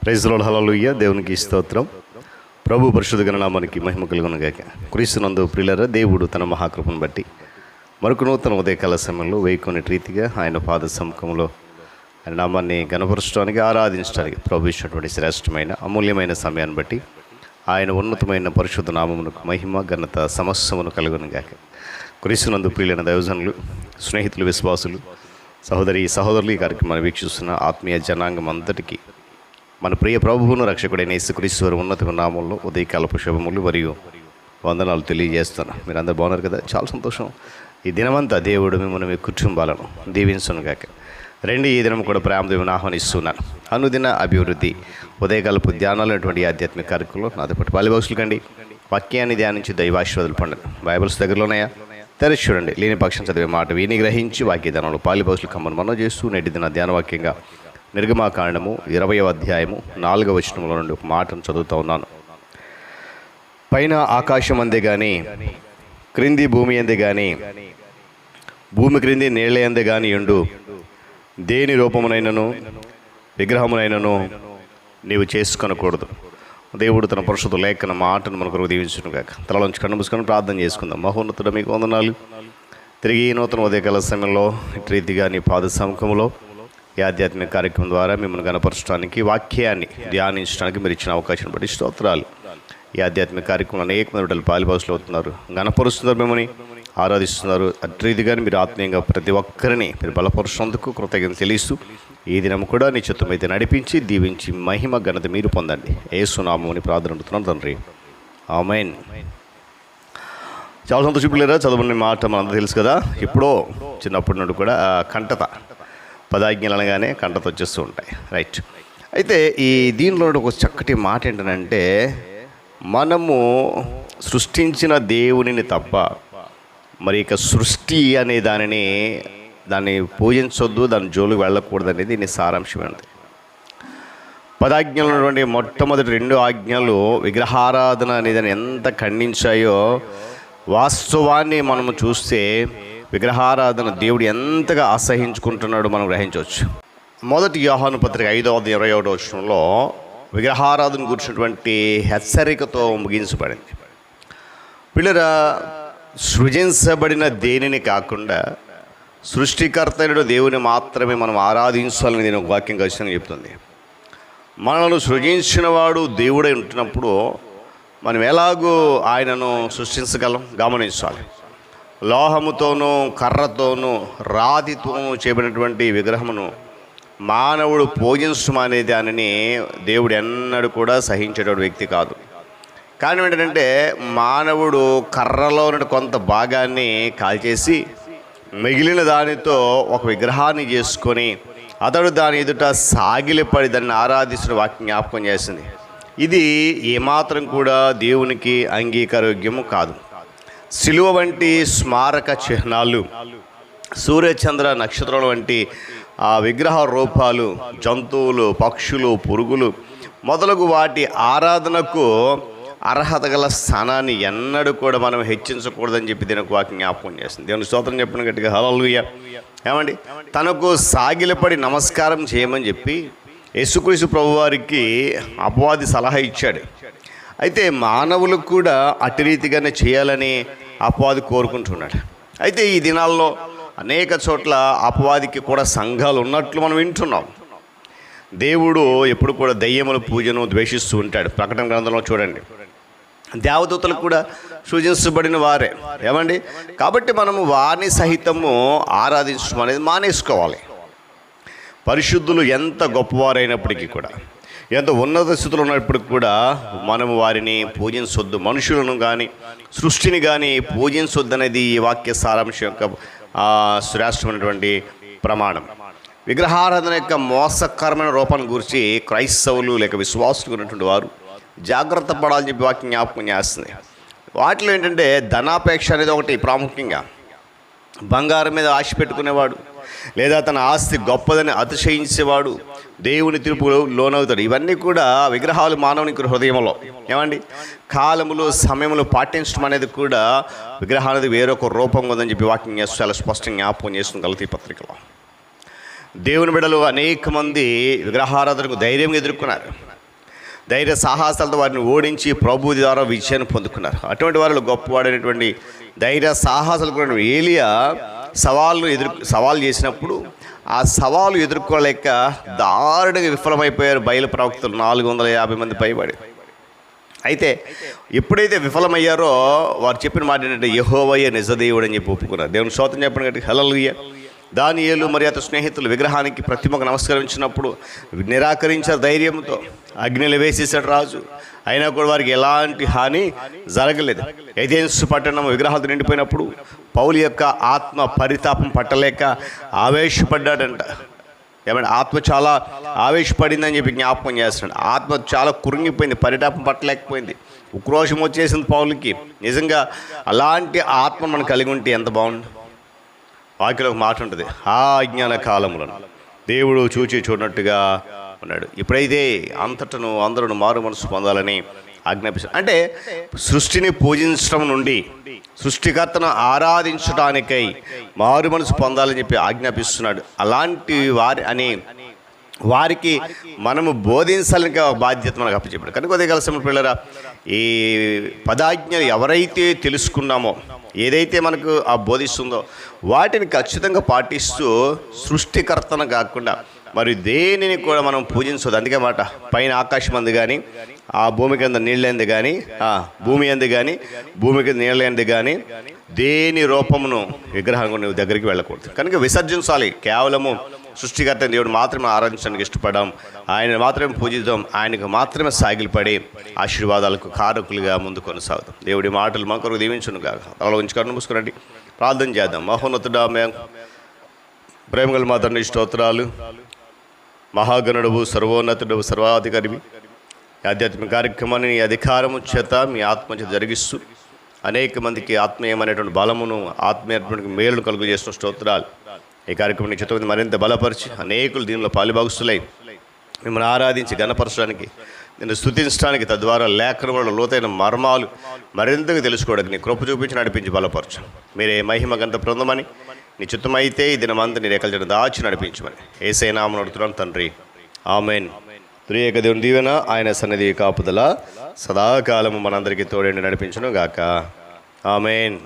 Praise lord, హల్లెలూయా. దేవునికి స్తోత్రం. ప్రభు పరిశుద్ధ నామానికి మహిమ కలుగును గాక. క్రీస్తునందు ప్రియులారా, దేవుడు తన మహాకృపను బట్టి మరొక నూతన ఉదయకాల సమయంలో వేయకొని రీతిగా ఆయన పాద సముఖంలో ఆయన నామాన్ని గణపరచడానికి, ఆరాధించడానికి ప్రభు ఇచ్చినటువంటి శ్రేష్టమైన అమూల్యమైన సమయాన్ని బట్టి ఆయన ఉన్నతమైన పరిశుద్ధ నామమునకు మహిమ ఘనత సమస్తమును కలుగును గాక. క్రీస్తునందు ప్రియులైన దైవజనులు, స్నేహితులు, విశ్వాసులు, సహోదరులు ఈ కార్యక్రమాన్ని వీక్షిస్తున్న ఆత్మీయ జనాంగం అంతటికీ మన ప్రియ ప్రభువును రక్షకుడైన యేసుక్రీస్తు వారి ఉన్నత నామంలో ఉదయకాలపు శుభములు మరియు వందనాలు తెలియజేస్తున్నాను. మీరు అందరు బాగున్నారు కదా? చాలా సంతోషం. ఈ దినమంతా దేవుడు మిమ్మల్ని మీ కుటుంబాలను దీవించును గాక. ఈ దినం కూడా ప్రేమదేవుని ఆహ్వానిస్తున్నాను. అనుదిన అభివృద్ధి ఉదయకాలపు ధ్యానాలైనటువంటి ఆధ్యాత్మిక కార్యక్రమంలో నాతో పాటు పాలిభాషలు కండి. వాక్యాన్ని ధ్యానించి దైవాశీర్వాదాలు పొందండి. బైబిల్స్ దగ్గరలోనయా తెరచి చూడండి. లేని పక్షం చదివే మాట విని గ్రహించి వాక్య ధ్యానంలో పాలిభాషలు కమ్మను మనం చేస్తూ నేటి దిన ధ్యానవాక్యంగా నిర్గమాకాండము 20వ అధ్యాయము 4వ వచనంలో నుండి ఒక మాటను చదువుతూ ఉన్నాను. పైన ఆకాశం అందే కానీ, క్రింది భూమి అందే కానీ, భూమి క్రింది నీళ్ళ అందే కానీ ఉండు, దేని రూపమునైనను విగ్రహమునైనను నీవు చేసుకొనకూడదు. దేవుడు తన పరిశుద్ధ లేఖన మాటను మనకు దీవించును గాక. తలలోంచి కన్ను మూసుకొని ప్రార్థన చేసుకుందాం. మహోన్నతుడ, మీకు వందనాలు. తిరిగి నూతన ఉదయకాల సమయంలో ఇటు రీతిగా నీ పాద సముఖంలో ఈ ఆధ్యాత్మిక కార్యక్రమం ద్వారా మిమ్మల్ని గణపరచడానికి, వాక్యాన్ని ధ్యానించడానికి మీరు ఇచ్చిన అవకాశం బట్టి స్తోత్రాలు. ఈ ఆధ్యాత్మిక కార్యక్రమంలో అనేక మంది బిడ్డలు పాలిభాషలు అవుతున్నారు, గణపరుస్తున్నారు, మిమ్మల్ని ఆరాధిస్తున్నారు. అటు రీతిగానే మీరు ఆత్మీయంగా ప్రతి ఒక్కరిని మీరు బలపరుచినందుకు కృతజ్ఞత తెలుస్తూ ఈ దినం కూడా నీ చిత్తమైతే నడిపించి దీవించి మహిమ ఘనత మీరు పొందండి. యేసు నామముని ప్రార్థన అడుగుతున్నాను తండ్రి, ఆమేన్. చాలా సంతోషం పిల్లరా. చదువుకునే మాట మనంతా తెలుసు కదా. ఎప్పుడో చిన్నప్పటి నుండి కూడా కంటత పదాజ్ఞలు అనగానే కంటత వచ్చేస్తూ ఉంటాయి, రైట్. అయితే ఈ దీనిలో ఒక చక్కటి మాట ఏంటంటే, మనము సృష్టించిన దేవునిని తప్ప మరి ఇక సృష్టి అనే దాన్ని పూజించొద్దు, దాని జోలికి వెళ్ళకూడదు అనేది దీని సారాంశం ఉంది. పదాజ్ఞలు ఉన్నటువంటి మొట్టమొదటి 2 ఆజ్ఞలు విగ్రహారాధన అనేదాన్ని ఎంత ఖండించాయో, వాస్తవాన్ని మనము చూస్తే విగ్రహారాధన దేవుడు ఎంతగా అసహించుకుంటున్నాడో మనం గ్రహించవచ్చు. మొదటి యోహాను పత్రిక 5వ అధ్యాయం 21వ వచనంలో విగ్రహారాధన గురించినటువంటి హెచ్చరికతో ముగించబడింది. పిల్లరా, సృజించబడిన దేనిని కాకుండా సృష్టికర్త అయిన దేవుని మాత్రమే మనం ఆరాధించాలని నేను ఒక వాక్యం ఖచ్చితంగా చెప్తుంది. మనల్ని సృజించిన వాడు దేవుడై ఉంటున్నప్పుడు మనం ఎలాగో ఆయనను సృష్టించగలం గమనించాలి. లోహముతోనూ కర్రతోనూ రాతితోనూ చేయబడినటువంటి విగ్రహమును మానవుడు పూజించడం అనే దానిని దేవుడు ఎన్నడూ కూడా సహించేటువంటి వ్యక్తి కాదు. కానీ ఏంటంటే, మానవుడు కర్రలో కొంత భాగాన్ని కాల్చేసి మిగిలిన దానితో ఒక విగ్రహాన్ని చేసుకొని అతడు దాని ఎదుట సాగిలిపడి దాన్ని ఆరాధిస్తున్న వాక్యం జ్ఞాపకం చేసింది. ఇది ఏమాత్రం కూడా దేవునికి అంగీకారయోగ్యము కాదు. శిలువ వంటి స్మారక చిహ్నాలు, సూర్యచంద్ర నక్షత్రాలు వంటి ఆ విగ్రహ రూపాలు, జంతువులు, పక్షులు, పురుగులు మొదలగు వాటి ఆరాధనకు అర్హత గల స్థానాన్ని ఎన్నడూ కూడా మనం హెచ్చించకూడదని చెప్పి దీనికి వాక్యం జ్ఞాపకం చేస్తుంది. దేవుని స్తోత్రం చెప్పిన గట్టిగా హల్లెలూయా. ఏమండి, తనకు సాగిలపడి నమస్కారం చేయమని చెప్పి యేసుక్రీస్తు ప్రభువారికి అపవాది సలహా ఇచ్చాడు. అయితే మానవులకు కూడా అటు రీతిగానే చేయాలని అపవాది కోరుకుంటున్నాడు. అయితే ఈ దినాల్లో అనేక చోట్ల అపవాదికి కూడా సంఘాలు ఉన్నట్లు మనం వింటున్నాం. దేవుడు ఎప్పుడు కూడా దయ్యముల పూజను ద్వేషిస్తూ ఉంటాడు. ప్రకటన గ్రంథంలో చూడండి, దేవదూతలు కూడా సృజించబడిన వారే. ఏమండి, కాబట్టి మనము వారిని సహితము ఆరాధించడం అనేది మానేసుకోవాలి. పరిశుద్ధులు ఎంత గొప్పవారైనప్పటికీ కూడా, ఎంత ఉన్నత స్థితిలో ఉన్నప్పటికీ కూడా మనము వారిని పూజించొద్దు. మనుషులను కానీ సృష్టిని కానీ పూజించొద్దు అనేది ఈ వాక్య సారాంశం యొక్క శ్రేష్టమైనటువంటి ప్రమాణం. విగ్రహారాధన యొక్క మోసకరమైన రూపాన్ని గురించి క్రైస్తవులు లేక విశ్వాసులు ఉన్నటువంటి వారు జాగ్రత్త పడాలని చెప్పి వాక్యం జ్ఞాపకం చేస్తుంది. వాటిలో ఏంటంటే, ధనాపేక్ష అనేది ఒకటి ప్రాముఖ్యంగా. బంగారం మీద ఆశ పెట్టుకునేవాడు, లేదా తన ఆస్తి గొప్పదని అతిశయించేవాడు దేవుని తీర్పుకు లోనవుతాడు. ఇవన్నీ కూడా విగ్రహాలు మానవునికి హృదయంలో. ఏమండి, కాలములు సమయములు పాటించడం అనేది కూడా విగ్రహానికి వేరొక రూపం ఉందని చెప్పి వాక్యం చాలా స్పష్టంగా జ్ఞాపకం చేస్తుంది గలతీ పత్రికలో. దేవుని బిడ్డలు అనేక మంది విగ్రహారాధనకు ధైర్యంగా ఎదుర్కొన్నారు. ధైర్య సాహసాలతో వారిని ఓడించి ప్రభు ద్వారా విజయాన్ని పొందుకున్నారు. అటువంటి వారిలో గొప్పవాడైనటువంటి ధైర్య సాహసాలు కూడా ఏలియా సవాలు చేసినప్పుడు ఆ సవాలు ఎదుర్కోలేక దారుణంగా విఫలమైపోయారు బయలు ప్రవక్తలు 450 మంది పైబడి. అయితే ఎప్పుడైతే విఫలమయ్యారో వారు చెప్పిన మాట ఏంటంటే యెహోవాయే నిజదేవుడు అని చెప్పి ఒప్పుకున్నారు. దేవుని స్తోత్రం చెప్పండి గట్టి హల్లెలూయా. దానియేలు మరియు అతని స్నేహితులు విగ్రహానికి ప్రతిమకు నమస్కరించినప్పుడు నిరాకరించారు ధైర్యంతో. అగ్నిలో వేసేసాడు రాజు, అయినా కూడా వారికి ఎలాంటి హాని జరగలేదు. ఏథెన్సు పట్టణం విగ్రహాలతో నిండిపోయినప్పుడు పౌలు యొక్క ఆత్మ పరితాపం పట్టలేక ఆవేశపడ్డాడంట. ఏమంటే ఆత్మ చాలా ఆవేశపడిందని చెప్పి జ్ఞాపకం చేస్తున్నాడు. ఆత్మ చాలా కురింగిపోయింది, పరితాపం పట్టలేకపోయింది, ఉక్రోషం వచ్చేసింది పౌలుకి. నిజంగా అలాంటి ఆత్మ మనం కలిగి ఉంటే ఎంత బాగుండు. వాక్యలో ఒక మాట ఉంటుంది, ఆ అజ్ఞాన కాలములను దేవుడు చూచి చూడనట్టుగా ఉన్నాడు. ఇప్పుడైతే అంతటను అందరూ మారు మనసు పొందాలని ఆజ్ఞాపిస్తాడు. అంటే సృష్టిని పూజించడం నుండి సృష్టికర్తను ఆరాధించడానికై మారు మనసు పొందాలని చెప్పి ఆజ్ఞాపిస్తున్నాడు. అలాంటి వారికి మనము బోధించాలని బాధ్యత మనకు అప్పచెప్పాడు. కనుక ఉదయకాల పిల్లరా, ఈ పదాజ్ఞలు ఎవరైతే తెలుసుకున్నామో, ఏదైతే మనకు ఆ బోధిస్తుందో వాటిని ఖచ్చితంగా పాటిస్తూ సృష్టికర్తను కాకుండా మరి దేనిని కూడా మనం పూజించదు. అందుకే మాట, పైన ఆకాశం అంది కానీ, ఆ భూమి కింద నీళ్ళంది కానీ, భూమి అంది కానీ, భూమి కింద నీళ్ళంది కానీ దేని రూపమును విగ్రహం నువ్వు దగ్గరికి వెళ్ళకూడదు. కనుక విసర్జించాలి. కేవలము సృష్టికర్త దేవుడు మాత్రమే ఆరాధించడానికి ఇష్టపడడం, ఆయన మాత్రమే పూజిద్దాం, ఆయనకు మాత్రమే సాగిలపడి ఆశీర్వాదాలకు కారకులుగా ముందు కొనసాగుతాం. దేవుడి మాటలు మా కొరకు దీవించును కాక. అలా ఉంచి కన్ను మూసుకురండి, ప్రార్థన చేద్దాం. మహోన్నతుడా, ప్రేమగల మా తండ్రి, స్తోత్రాలు. మహాగణుడవు, సర్వోన్నతుడవు, సర్వాధికారివి, ఆధ్యాత్మిక కార్యక్రమాన్ని నీ అధికారము చేత మీ ఆత్మ చేత జరిగిస్తూ అనేక మందికి ఆత్మీయమైనటువంటి బలమును, ఆత్మీయమైనటువంటి మేలును కలుగు చేస్తున్న స్తోత్రాలు. ఈ కార్యక్రమం చిత్తమంది మరింత బలపరిచి అనేకులు దీనిలో పాలుభాగస్తులై మిమ్మల్ని ఆరాధించి గణపరచడానికి, నేను స్తుతించడానికి, తద్వారా లేఖనంలో లోతైన మర్మాలు మరింతగా తెలుసుకోవడానికి నీ కృప చూపించి నడిపించి బలపరచు. మీరే మహిమ గంత బృందమని, నీ చిత్తమైతే ఈ దినమంతా నీ రేఖల జన దాచి నడిపించమని యేసయ్య నామమున అడుగుతున్నాను తండ్రి, ఆమెన్. త్రియేక దేవుని దీవెన, ఆయన సన్నిధి కాపుదల సదాకాలము మనందరికీ తోడేండి నడిపించును గాక. ఆమెన్.